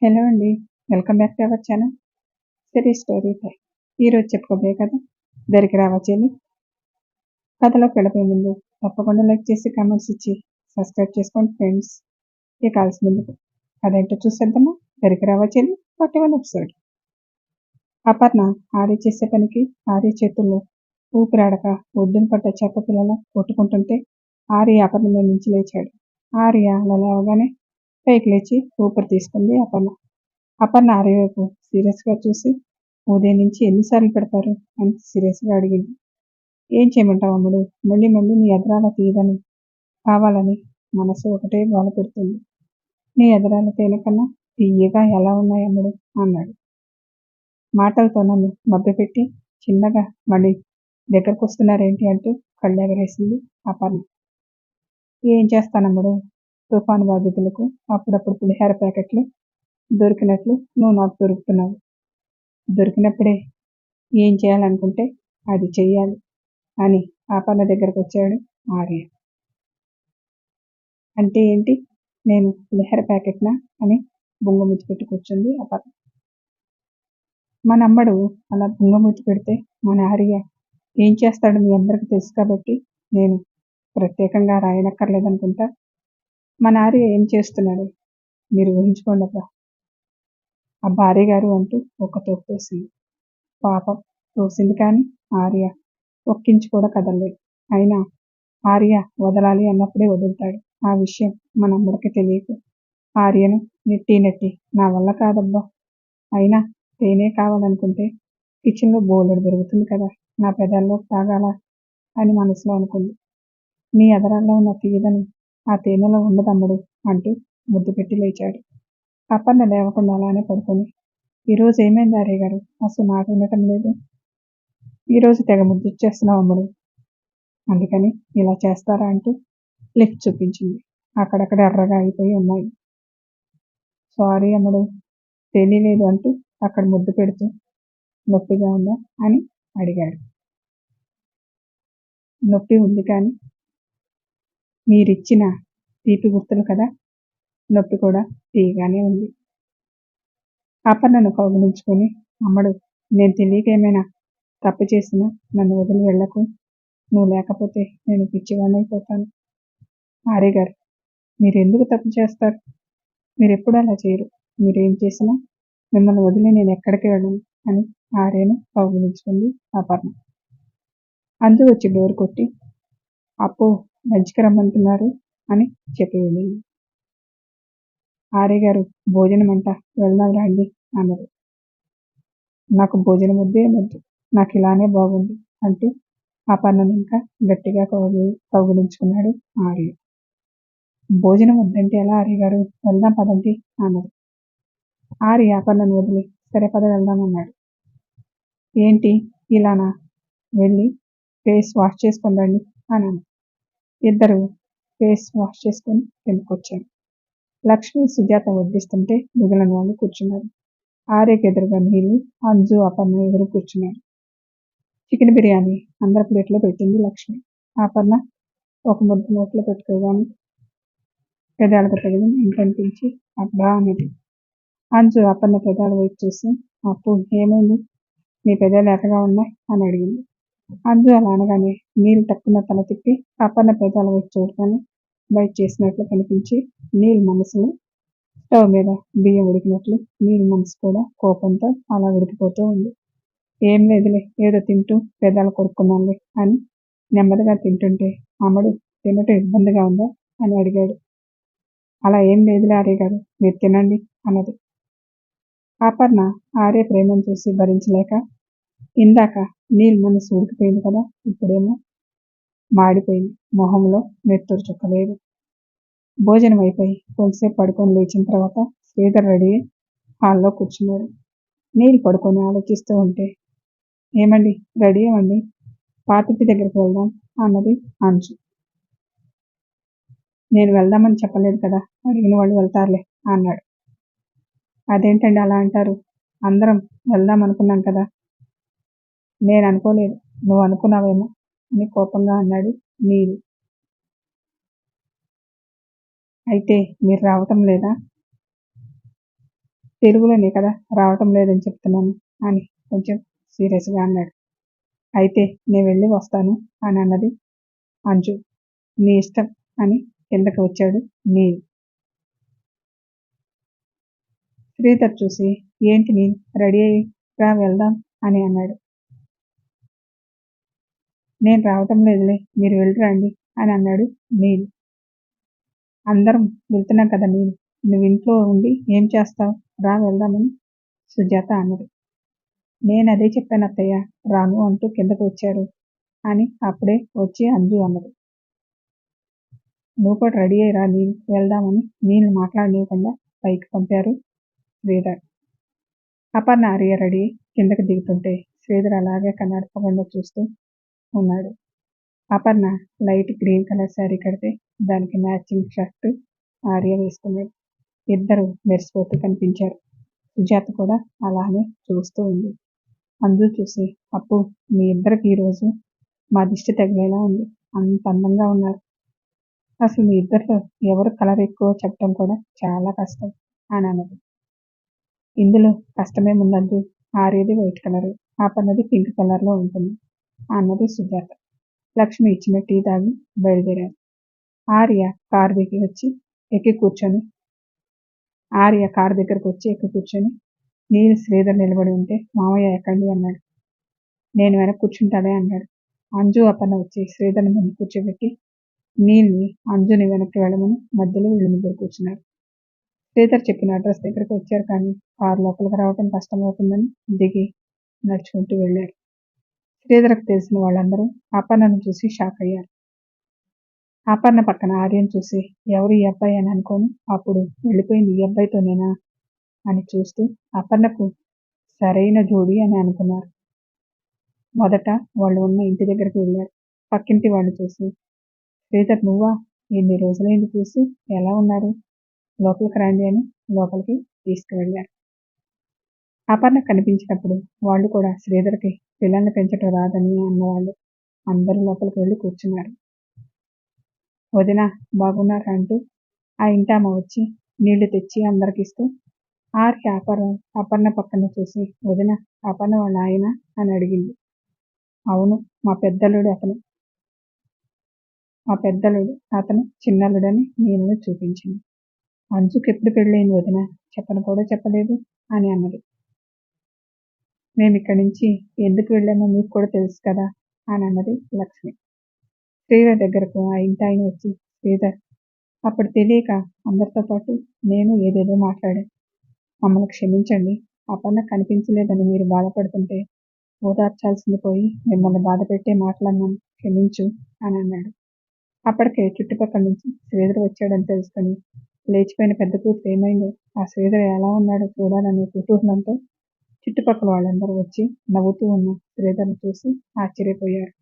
Hello అండి. Welcome back to our channel Siri story time. ఈరోజు చెప్పుకోబోయే కథ దరికి రావా చెల్లి. కథలోకి వెళ్ళిపోయే ముందు తప్పకుండా లైక్ చేసి కామెంట్స్ ఇచ్చి సబ్స్క్రైబ్ చేసుకోండి ఫ్రెండ్స్. ఇక కాల్సిన ముందుకు అదేంటో చూసేద్దామా. దరికి రావా చెల్లి 41 ఎపిసోడ్. అపర్ణ ఆర్య చేసే పనికి ఆర్య చేతుల్లో ఊపిరాడక ఒడ్డున పడ్డ చేప పిల్లల కొట్టుకుంటుంటే ఆర్య అపర్ణ మీద నుంచి లేచాడు. ఆర్య అలా లేవగానే పైకి లేచి ఊపిరి తీసుకుంది అపర్ణ. అపర్ణ ఆర్య వైపు సీరియస్గా చూసి, ఉదయం నుంచి ఎన్నిసార్లు పెడతారు అని సీరియస్గా అడిగింది. ఏం చేయమంటావు అమ్ముడు, మళ్ళీ మళ్ళీ నీ ఎదరాల తీయదని కావాలని మనసు ఒకటే బాధ పెడుతుంది. నీ ఎదరాల తేనె కన్నా తీయగా ఎలా ఉన్నాయి అమ్ముడు అన్నాడు. మాటలతో నన్ను మభ్యపెట్టి చిన్నగా మళ్ళీ దగ్గరకు వస్తున్నారేంటి అంటూ కళ్ళు ఎగరేసింది అపర్ణ. ఏం చేస్తానమ్ముడు, తుఫాను బాధితులకు అప్పుడప్పుడు పులిహార ప్యాకెట్లు దొరికినట్లు నువ్వు నాకు దొరుకుతున్నావు. దొరికినప్పుడే ఏం చేయాలనుకుంటే అది చెయ్యాలి అని అపర్ణ దగ్గరకు వచ్చాడు ఆర్య. అంటే ఏంటి, నేను పులిహోర ప్యాకెట్నా అని బుంగముద్దు పెట్టి కూర్చుంది అపర్ణ. మన అమ్మడు అలా బుంగముద్దు పెడితే మన ఆర్య ఏం చేస్తాడు మీ అందరికీ తెలుసు కాబట్టి నేను ప్రత్యేకంగా రాయనక్కర్లేదనుకుంటా. మన ఆర్య ఏం చేస్తున్నాడు మీరు ఊహించుకోండి అబ్బా. ఆ భార్య గారు అంటూ ఒక తోపు తోసింది. పాపం తోసింది కానీ ఆర్య ఒక్కించి కూడా కదలలేదు. అయినా ఆర్య వదలాలి అన్నప్పుడే వదులుతాడు. ఆ విషయం మన అమ్మడికి తెలియదు. ఆర్యను నెట్టి నెట్టి నా వల్ల కాదబ్బా. అయినా తేనే కావాలనుకుంటే కిచెన్లో బోలెడు దొరుకుతుంది కదా, నా పెదాల్లో తాగాల అని మనసులో అనుకుంది. నీ ఎదరాల్లో ఉన్న తీయదని ఆ తేనెలో ఉండదమ్మడు అంటూ ముద్దు పెట్టి లేచాడు. అపర్ణ లేవకుండా అలానే పడుకొని, ఈరోజు ఏమైంది ఆర్య గారు, అసలు మాట వినటం లేదు. ఈరోజు తెగ ముద్దిచ్చేస్తున్నావు అమ్ముడు, అందుకని ఇలా చేస్తారా అంటూ లిఫ్ట్ చూపించింది. అక్కడక్కడ ఎర్రగా అయిపోయి ఉన్నాయి. సారీ అమ్ముడు, తెలియలేదు అంటూ అక్కడ ముద్దు పెడుతూ నొప్పిగా ఉందా అని అడిగాడు. నొప్పి ఉంది కానీ మీరిచ్చిన తీపి గుర్తులు కదా, నొప్పి కూడా తీయగానే ఉంది. అపర్ణను కౌగిలించుకొని, అమ్మడు నేను తెలియక ఏమైనా తప్పు చేసినా నన్ను వదిలి వెళ్ళకు. నువ్వు లేకపోతే నేను పిచ్చివాణ్ణైపోతాను. ఆర్య గారు మీరు ఎందుకు తప్పు చేస్తారు, మీరు ఎప్పుడు అలా చేయరు. మీరేం చేసినా మిమ్మల్ని వదిలి నేను ఎక్కడికి వెళ్ళను అని ఆర్యను కౌగిలించుకుంది అపర్ణ. అంజు వచ్చి డోర్ కొట్టి అప్పు లంచ్కి రమ్మంటున్నారు అని చెప్పి వెళ్ళింది. ఆర్య గారు భోజనం అంట, వెళ్దాం రండి అన్నది. నాకు భోజనం వద్దే వద్దు, నాకు ఇలానే బాగుంది అంటూ అపర్ణను ఇంకా గట్టిగా కౌగిలించుకున్నాడు ఆర్య. భోజనం వద్దంటే ఎలా ఆర్య గారు, వెళ్దాం పదండి అన్నది. ఆర్య అపర్ణను వదిలి సరే పద వెళ్దాం అన్నాడు. ఏంటి ఇలానా, వెళ్ళి ఫేస్ వాష్ చేసుకొని రండి అన్నాను. ఇద్దరు ఫేస్ వాష్ చేసుకొని కిందకొచ్చారు. లక్ష్మి సుజాత వడ్డిస్తుంటే మిగిలిన వాళ్ళు కూర్చున్నారు. ఆర్యకి ఎదురుగా నీళ్ళు, అంజు అపర్ణ ఎదురు కూర్చున్నారు. చికెన్ బిర్యానీ అందరి ప్లేట్లో పెట్టింది లక్ష్మి. అపర్ణ ఒక ముద్ద నోట్లో పెట్టుకోగానే పెదాలకు తగిలి ఇంకనిపించి అబ్బా అన్నది. అంజు అపర్ణ పెదాల వైపు చూసి అప్పు ఏమైంది, నీ పెదాలు ఎర్రగా ఉన్నాయి అని అడిగింది. అంజు అలా అనగానే నీళ్ళు తక్కువ తల తిప్పి అపర్ణ పెదాల వైపు చూడగానే బయట చేసినట్లు కనిపించి నీళ్ళ మనసులో స్టవ్ మీద బియ్యం ఉడికినట్లు నీళ్ళ మనసు కూడా కోపంతో అలా ఉడికిపోతూ ఉంది. ఏం లేదులే, ఏదో తింటూ పెదాలు కొరుక్కున్నానులే అని నెమ్మదిగా తింటుంటే అమ్మడు తినటం ఇబ్బందిగా ఉందా అని అడిగాడు. అలా ఏం లేదులే ఆర్య గారు, మీరు తినండి అన్నది. అపర్ణ ఆర్య ప్రేమను చూసి భరించలేక, ఇందాక నీళ్ళ మనసు ఉడికిపోయింది కదా, ఇప్పుడేమో మాడిపోయింది, మొహంలో నెత్తురు చుక్కలేదు. భోజనం అయిపోయి కొంతసేపు పడుకొని లేచిన తర్వాత శ్రీధర్ రెడీ హాల్లో కూర్చున్నాడు. నీళ్ళు పడుకొని ఆలోచిస్తూ ఉంటే, ఏమండి రెడీ అవ్వండి, పాతింటి దగ్గరికి వెళ్దాం అన్నది అంజు. నేను వెళ్దామని చెప్పలేదు కదా, అడిగిన వాళ్ళు వెళ్తారులే అన్నాడు. అదేంటండి అలా అంటారు, అందరం వెళ్దాం అనుకున్నాం కదా. నేను అనుకోలేదు, నువ్వు అనుకున్నావేమో అని కోపంగా అన్నాడు నీళ్ళు. అయితే మీరు రావటం లేదా? తెలుగులోనే కదా రావటం లేదని చెప్తున్నాను అని కొంచెం సీరియస్గా అన్నాడు. అయితే నేను వెళ్ళి వస్తాను అని అన్నది అంజు. నీ ఇష్టం అని కిందకి వచ్చాడు నీల్. శ్రీధర్ చూసి ఏంటి నీల్, రెడీ అయ్యిగా వెళ్దాం అని అన్నాడు. నేను రావటం లేదులే, మీరు వెళ్ళిరండి అని అన్నాడు నీల్. అందరం వెళ్తున్నాం కదా నీల్, నువ్వు ఇంట్లో ఉండి ఏం చేస్తావు, రా వెళ్దామని సుజాత అన్నది. నేను అదే చెప్పాను అత్తయ్య, రాను అంటూ కిందకు వచ్చారు అని అప్పుడే వచ్చి అంజు అన్నది. నువ్వు కూడా రెడీ అయ్యి రా నీల్, వెళ్దామని నీళ్ళు మాట్లాడలేకుండా పైకి పంపారు శ్రీధర్. అపర్ణ ఆర్య రెడీ కిందకి దిగుతుంటే శ్రీధర్ అలాగే కన్నాడపకుండా చూస్తూ ఉన్నాడు. Aparna light green colour sari కడితే దానికి మ్యాచింగ్ షర్ట్ ఆర్య వేసుకున్నాడు. ఇద్దరు మెరిసిపోతూ కనిపించారు. సుజాత కూడా అలానే చూస్తూ ఉంది. అంజు చూసి, అప్పు మీ ఇద్దరికి ఈరోజు మా దిష్టి తగిలేలా ఉంది, అంత అందంగా ఉన్నారు. అసలు మీ ఇద్దరిలో ఎవరు కలర్ ఎక్కువ చెప్పడం కూడా చాలా కష్టం అని అన్నది. ఇందులో కష్టమే ముందంజు, ఆర్యది వైట్ కలరు, అపర్ణది పింక్ కలర్లో ఉంటుంది అన్నది సుజాత. లక్ష్మి ఇచ్చిన టీ తాగి బయలుదేరారు. ఆర్య కారు దగ్గరికి వచ్చి ఎక్కి కూర్చొని నీళ్ళు శ్రీధర్ నిలబడి ఉంటే మామయ్య ఎక్కండి అన్నాడు. నేను వెనక కూర్చుంటానే అన్నాడు. అంజు అపర్ణ వచ్చి శ్రీధర్ని ముందు కూర్చోబెట్టి నీళ్ళని అంజుని వెనక్కి వెళ్ళమని మధ్యలో వీళ్ళు ముగ్గురు కూర్చున్నారు. శ్రీధర్ చెప్పిన అడ్రస్ దగ్గరికి వచ్చారు, కానీ కారు లోపలికి రావడం కష్టమవుతుందని దిగి నడుచుకుంటూ వెళ్ళారు. శ్రీధర్కి తెలిసిన వాళ్ళందరూ అపర్ణను చూసి షాక్ అయ్యారు. అపర్ణ పక్కన ఆర్యను చూసి ఎవరు ఈ అబ్బాయి అని అనుకోని అప్పుడు వెళ్ళిపోయింది ఈ అబ్బాయితోనేనా అని చూస్తూ అపర్ణకు సరైన జోడి అని అనుకున్నారు. మొదట వాళ్ళు ఉన్న ఇంటి దగ్గరికి వెళ్ళారు. పక్కింటి వాళ్ళు చూసి శ్రీధర్ నువ్వా, ఎన్ని రోజులైంది చూసి, ఎలా ఉన్నారు, లోపలికి రండి అని లోపలికి తీసుకువెళ్ళారు. అపర్ణ కనిపించినప్పుడు వాళ్ళు కూడా శ్రీధర్కి పిల్లల్ని పెంచడం రాదని అన్నవాళ్ళు అందరూ లోపలికి వెళ్ళి కూర్చున్నారు. వదిన బాగున్నారా అంటూ ఆ ఇంటామ వచ్చి నీళ్లు తెచ్చి అందరికి ఇస్తూ ఆర్కి అపర్ణ పక్కన చూసి వదిన అపర్ణ వాళ్ళ ఆయన అని అడిగింది. అవును, మా పెద్దలుడు అతను చిన్నలుడని నీళ్ళని చూపించింది. అంజుకి ఎప్పుడు పెళ్ళైంది వదిన, చెప్పను కూడా చెప్పలేదు అని అన్నది. మేము ఇక్కడి నుంచి ఎందుకు వెళ్ళామో మీకు కూడా తెలుసు కదా అని అన్నది లక్ష్మి. శ్రీధర్ దగ్గరకు ఆ ఇంటాయన వచ్చి శ్రీధర్, అప్పుడు తెలియక అందరితో పాటు నేను ఏదేదో మాట్లాడాను, మమ్మల్ని క్షమించండి, అపర్ణ కనిపించలేదని మీరు బాధపడుతుంటే ఓదార్చాల్సింది పోయి మిమ్మల్ని బాధ పెట్టే మాట్లాడినాను, క్షమించు అని అన్నాడు. అప్పటికే చుట్టుపక్కల నుంచి శ్రీధర్ వచ్చాడని తెలుసుకొని లేచిపోయిన పెద్ద కూతురు ఏమైందో, ఆ శ్రీధర్ ఎలా ఉన్నాడో చూడాలనే కుతూహలంతో చుట్టుపక్కల వాళ్ళందరూ వచ్చి నవ్వుతూ ఉన్న శ్రీధర్ని చూసి ఆశ్చర్యపోయారు.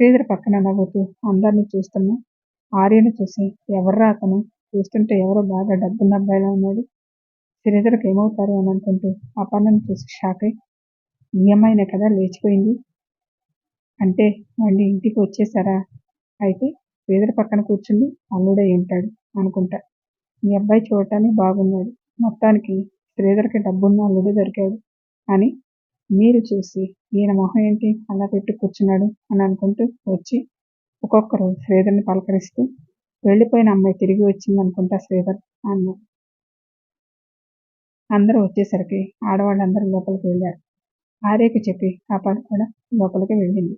శ్రీధర్ పక్కన నవ్వుతూ అందరినీ చూస్తున్న ఆర్యను చూసి ఎవర్రా అతను, చూస్తుంటే ఎవరో బాగా డబ్బున్న అబ్బాయిలా ఉన్నాడు, శ్రీధర్కి ఏమవుతారు అని అనుకుంటూ అపర్ణను చూసి షాక్ అయి ఈ అమ్మాయినే కదా లేచిపోయింది అంటే మళ్ళీ ఇంటికి వచ్చేసారా, అయితే శ్రీధర్ పక్కన కూర్చుంది అల్లుడే ఉంటాడు అనుకుంటా, మీ అబ్బాయి చూడటానికి బాగున్నాడు, మొత్తానికి శ్రీధర్కి డబ్బున్న అల్లుడే దొరికాడు అని మీరు చూసి ఈయన మొహం ఏంటి అలా పెట్టి కూర్చున్నాడు అని అనుకుంటూ వచ్చి ఒక్కొక్కరు శ్రీధర్ని పలకరిస్తూ వెళ్ళిపోయిన అమ్మాయి తిరిగి వచ్చింది అనుకుంటా శ్రీధర్ అన్నారు. అందరూ వచ్చేసరికి ఆడవాళ్ళందరూ లోపలికి వెళ్ళారు. ఆర్యకి చెప్పి అపాడు కూడా లోపలికి వెళ్ళింది.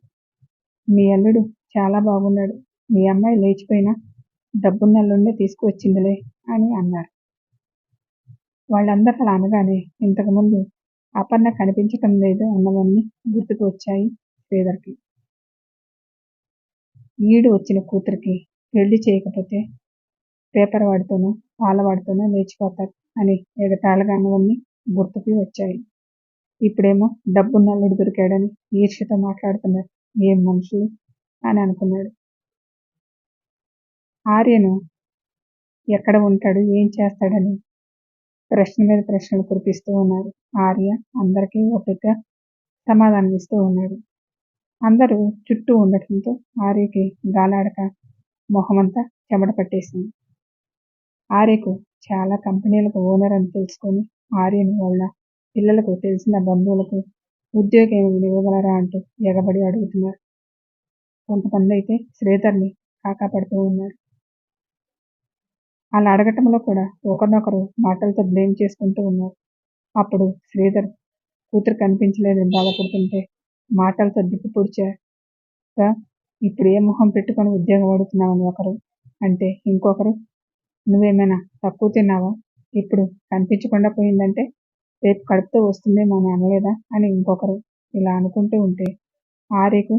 మీ అల్లుడు చాలా బాగున్నాడు, మీ అమ్మాయి లేచిపోయినా డబ్బున్న అల్లుడినే తీసుకువచ్చిందిలే అని అన్నారు. వాళ్ళందరూ అలా అనగానే ఇంతకుముందు అపర్ణ కనిపించటం లేదు అన్నవన్నీ గుర్తుకు వచ్చాయి శ్రీధర్కి. ఈడు వచ్చిన కూతురికి పెళ్లి చేయకపోతే పేపర్ వాడితోనో పాలవాడితోనో లేచిపోతారు అని ఎగతాళిగా అన్నవన్నీ గుర్తుకి వచ్చాయి. ఇప్పుడేమో డబ్బున్న అల్లుడు దొరికాడని ఈర్ష్యతో మాట్లాడుతున్నారు, ఏం మనుషులు అని అనుకున్నాడు. ఆర్యను ఎక్కడ ఉంటాడు, ఏం చేస్తాడని ప్రశ్న మీద ప్రశ్నలు కురిపిస్తూ ఉన్నారు. ఆర్య అందరికీ ఒక్కొక్క సమాధానం ఇస్తూ ఉన్నాడు. అందరూ చుట్టూ ఉండటంతో ఆర్యకి గాలాడక మొహమంతా చెమట పట్టేసింది. ఆర్యకు చాలా కంపెనీలకు ఓనర్ అని తెలుసుకొని ఆర్యను వాళ్ళ పిల్లలకు తెలిసిన బంధువులకు ఉద్యోగం ఏమైనా ఇవ్వగలరా అంటూ ఎగబడి అడుగుతున్నారు. కొంతమంది అయితే శ్రీధర్ని కాకాపడుతూ ఉన్నారు. అలా అడగటంలో కూడా ఒకరినొకరు మాటలతో బ్లేమ్ చేసుకుంటూ ఉన్నారు. అప్పుడు శ్రీధర్ కూతురు కనిపించలేదని బాధపడుతుంటే మాటలతో దిప్పు పొడిచాక ఇప్పుడు ఏ మొహం పెట్టుకొని ఉద్యోగం అడుగుతున్నామని ఒకరు అంటే ఇంకొకరు నువ్వేమైనా తక్కువ తిన్నావా, ఇప్పుడు కనిపించకుండా పోయిందంటే రేపు కడుపుతో వస్తుందేమో అని అనలేదా అని ఇంకొకరు ఇలా అనుకుంటూ ఉంటే ఆర్యకు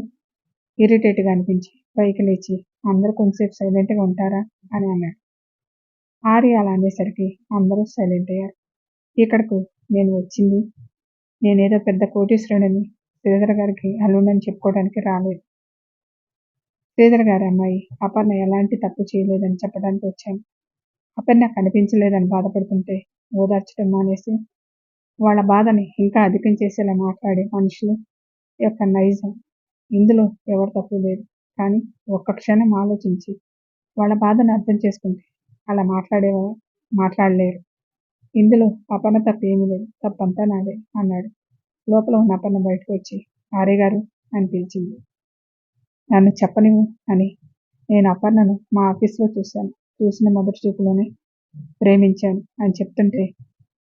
ఇరిటేట్గా అనిపించి పైకి లేచి అందరూ కొంచెంసేపు సైలెంట్గా ఉంటారా అని అన్నాడు. ఆర్య అలా అనేసరికి అందరూ సైలెంట్ అయ్యారు. ఇక్కడకు నేను వచ్చింది నేనేదో పెద్ద కోటీశ్వరుడని శ్రీధర్ గారికి అల్లుడని చెప్పుకోవడానికి రాలేదు. శ్రీధర్ గారి అమ్మాయి అపర్ణ ఎలాంటి తప్పు చేయలేదని చెప్పడానికి వచ్చాను. అపర్ణ కనిపించలేదని బాధపడుతుంటే ఓదార్చడం మానేసి వాళ్ళ బాధని ఇంకా అధికం చేసేలా మాట్లాడే మనుషులు యొక్క నైజం ఇందులో ఎవరు తప్పు లేదు. కానీ ఒక్క క్షణం ఆలోచించి వాళ్ళ బాధను అర్థం చేసుకుంటే అలా మాట్లాడలేరు. ఇందులో అపర్ణ తప్పు ఏమీ లేదు, తప్పంతా నాదే అన్నాడు. లోపల ఉన్న అపర్ణ బయటకు వచ్చి ఆర్య గారు అని పిలిచింది. నన్ను చెప్పనివ్వు అని నేను అపర్ణను మా ఆఫీస్లో చూశాను. చూసిన మొదటి చూపులోనే ప్రేమించాను అని చెప్తుంటే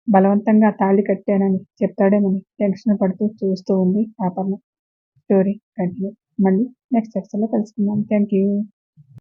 బలవంతంగా తాళి కట్టానని చెప్తాడేమని టెన్షన్ పడుతూ చూస్తూ ఉంది అపర్ణ. Story continue. మళ్ళీ నెక్స్ట్ ఎపిసోడ్లో కలుసుకుందాం. Thank you.